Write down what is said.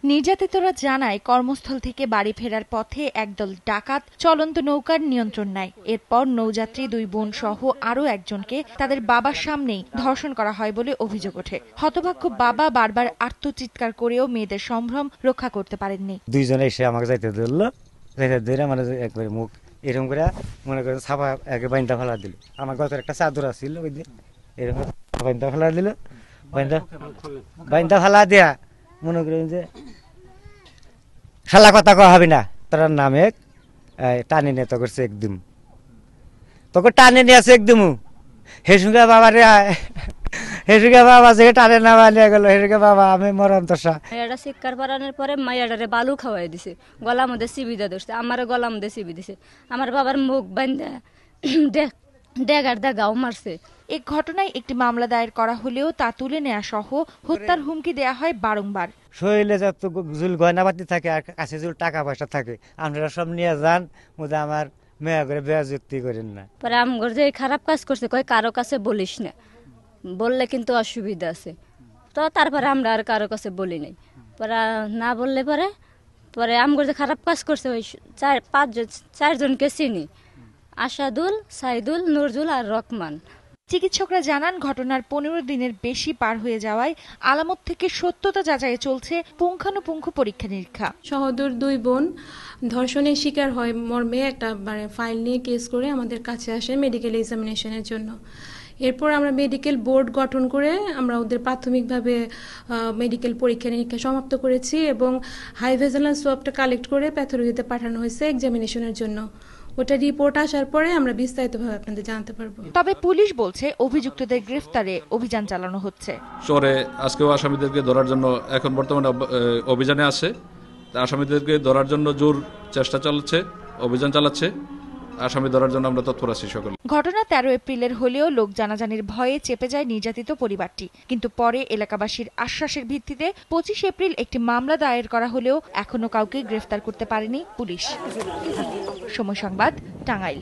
নির্যাতিতরা জানায় কর্মস্থল থেকে বাড়ি ফেরার পথে একদল ডাকাত চলন্ত নৌকার নিয়ন্ত্রণ নেয়। এরপর নৌযাত্রী 2 বোন সহ আরও একজনকে তাদের বাবার সামনেই ধর্ষণ করা হয় বলে অভিযোগ ওঠে। হতভাগ্য বাবা বারবার আর্তচিৎকার করেও মেয়েদের সম্ভ্রম রক্ষা করতে পারেননি। দুইজনে এসে আমাকে যাইতে ধরলো, ধরে মানে একবারে মুখ এরকম করে মনে করেন ছাপা একে বাইন্দা ফেলা দিল। আমার গতর একটা চাদর আছিল ওই দিন এরকম বাইন্দা ফেলা দিল, বাইন্দা ফেলা দেয়া মনে করেন যে শালা কথা কওয়া হবে না, তার নামে টানি নিয়ে তখন চেক দিম, তখন টানে নিয়ে চেক দিমু। হেসুঙ্গা বাবা রে হেসুঙ্গা বাবা যে টানে না বানিয়ে গেল, হেসুঙ্গা বাবা আমি মরণ দশা। এটা শিক্ষার পারানোর পরে মাইয়াডারে বালু খাওয়াই দিছে, গলা মধ্যে চিবিদা ধরছে, আমার গলা মধ্যে চিবি দিছে, আমার বাবার মুখ বান্ধা ডেগার দা গাও মারছে। এই ঘটনায় একটি মামলা দায়ের করা হলেও তা তুলে নেওয়া সহ হত্যার হুমকি দেয়া হয় বারংবার। শরীরে যত জুল গয়নাপাতি থাকে আর কাছে জুল টাকা পয়সা থাকে আপনারা সব নিয়ে যান, মধ্যে আমার মেয়া করে বেয়াযুক্তি করেন না। পরে আমগর যে খারাপ কাজ করছে কয় কারো কাছে বলিস না, বললে কিন্তু অসুবিধা আছে। তো তারপরে আমরা আর কারো কাছে বলি নাই, পরে না বললে পরে আমগর যে খারাপ কাজ করছে ওই 4 জনকে চিনি, আশাদুল, সাইদুল, নজরুল আর রহমান। চিকিৎসকরা জানান ঘটনার 15 দিনের বেশি পার হয়ে যাওয়ায় আলামত থেকে সত্যতা যাচাইয়ে চলছে পুঙ্খানুপুঙ্খ পরীক্ষা নিরীক্ষা। সহোদর 2 বোন ধর্ষণের শিকার হয় মর্মে একটা ফাইল নিয়ে কেস করে আমাদের কাছে আসে মেডিকেল এক্সামিনেশনের জন্য। এরপর আমরা মেডিকেল বোর্ড গঠন করে আমরা ওদের প্রাথমিকভাবে মেডিকেল পরীক্ষা নিরীক্ষা সমাপ্ত করেছি এবং হাই ভিজিলেন্স সোয়াবটা কালেক্ট করে প্যাথোলজিতে পাঠানো হয়েছে এক্সামিনেশনের জন্য। ওটা রিপোর্ট আসার পরে আমরা বিস্তারিতভাবে আপনাদের জানাতে পারবো। তবে পুলিশ বলছে অভিযুক্তদের গ্রেফতারে অভিযান চালানো হচ্ছে। শহরে আজকেও আসামিদেরকে ধরার জন্য এখন বর্তমানে অভিযানে আছে, আসামিদেরকে ধরার জন্য জোর চেষ্টা চালাচ্ছে, অভিযান চালাচ্ছে। আসামি ধরার জন্য আমরা তৎপর আছি সকলে। ঘটনা 13 এপ্রিলের হলেও লোক জানাজানির ভয়ে চেপে যায় নির্যাতিত পরিবারটি, কিন্তু পরে এলাকাবাসীর আশ্বাসের ভিত্তিতে 25 এপ্রিল একটি মামলা দায়ের করা হলেও এখনো কাউকে গ্রেফতার করতে পারেনি পুলিশ। সময় সংবাদ, টাঙ্গাইল।